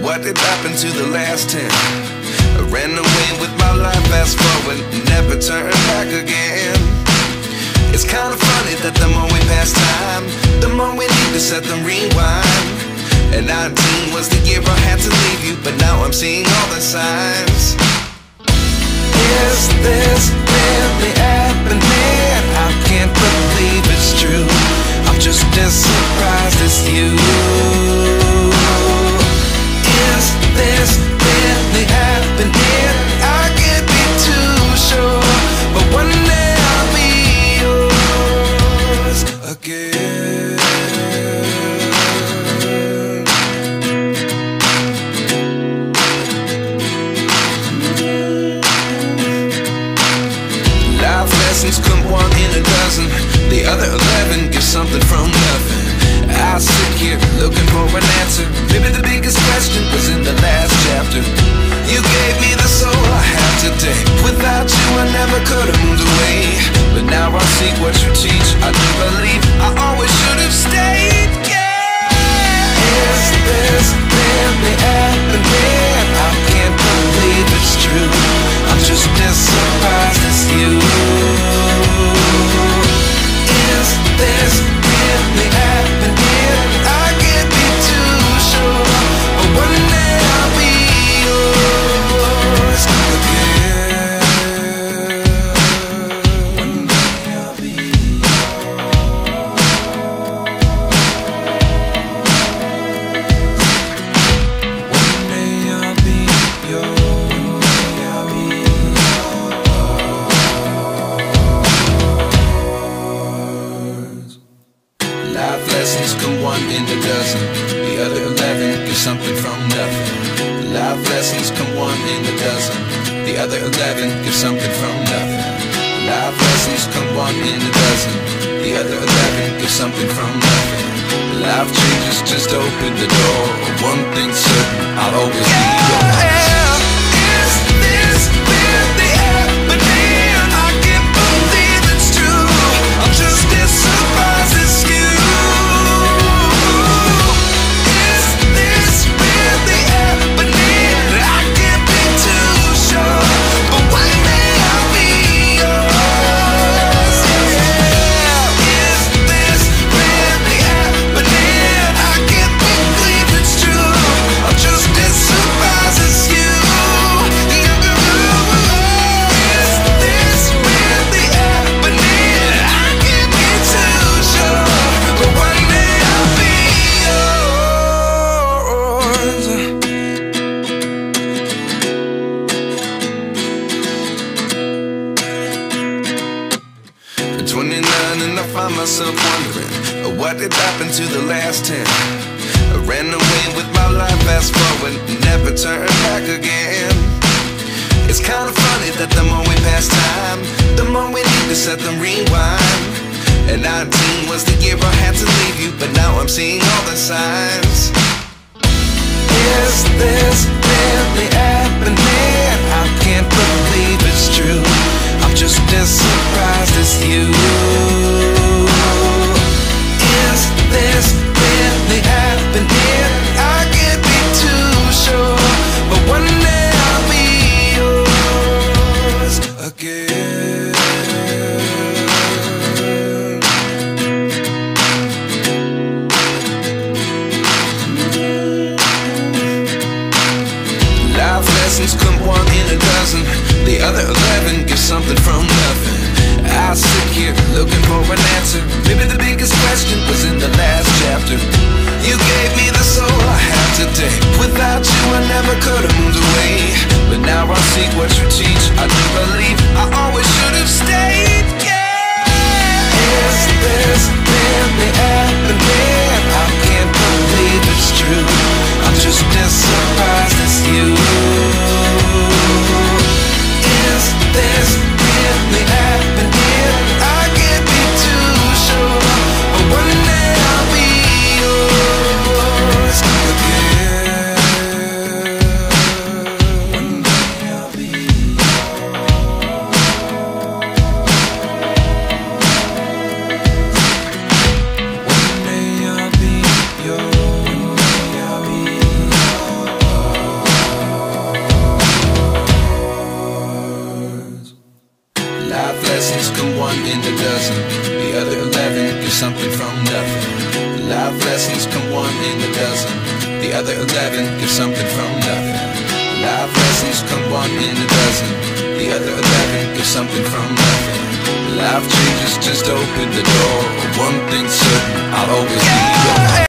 What did happen to the last 10? I ran away with my life, fast forward, never turn back again. It's kind of funny that the more we pass time, the more we need to set them rewind. And 19 was the year I had to leave you, but now I'm seeing all the signs. Is this really happening? I can't believe it's true. I'm just as surprised as you. Is this really happening? I can't be too sure, but one day I'll be yours again. Life lessons come one in a dozen, the other 11 give something from nothing. I sit here looking for an answer. Maybe the biggest question was in the last chapter. You gave me the soul I have today. Without you I never could have moved away. But now I see what you teach. I do believe I always should have stayed. Yeah. Is this really happening? I can't believe it's true. I'm just as surprised as you. Is this really happening? I can't be too sure, but one day I'll be yours again. One day I'll be yours. One day I'll be yours. I'll be yours. Life lessons come one in a dozen, the other 11 give something from nothing. Life lessons come one in a dozen, the other 11 give something from nothing. Life lessons come one in a dozen, the other 11 give something from nothing. Life changes, just open the door. One thing's certain, I'll always be yours. Is this really happening? I can't believe it's true. I'm just as surprised as you. Myself wondering what did happen to the last 10. I ran away with my life, fast forward, never turn back again. It's kind of funny that the more we pass time, the more we need to set them rewind. And 19 was the year I had to leave you, but now I'm seeing all the signs. Is this really happening? I can't believe it's true. I'm just as surprised as you. Is this really happening? I can't be too sure, but one day I'll be yours again. Life lessons come one in a dozen, the other 11 give something from nothing. I sit here looking for an answer. Maybe the biggest question was in the last chapter. You gave me the soul I have today. Without you I never could have moved away. But now I see what you teach. I do believe I always should have stayed. Yeah. Is this really happening? I can't believe it's true. I'm just as surprised as you. Is this really happening? I can't be too sure, but one day I'll be yours again. One day I'll be yours. One day I'll be yours. Life lessons come one in a dozen. The other 11 get something from nothing. Life lessons come one in a dozen. The other 11 get something from nothing. Life lessons come one in a dozen. The other 11 get something from nothing. Life changes just open the door. One thing's certain, I'll always be yours.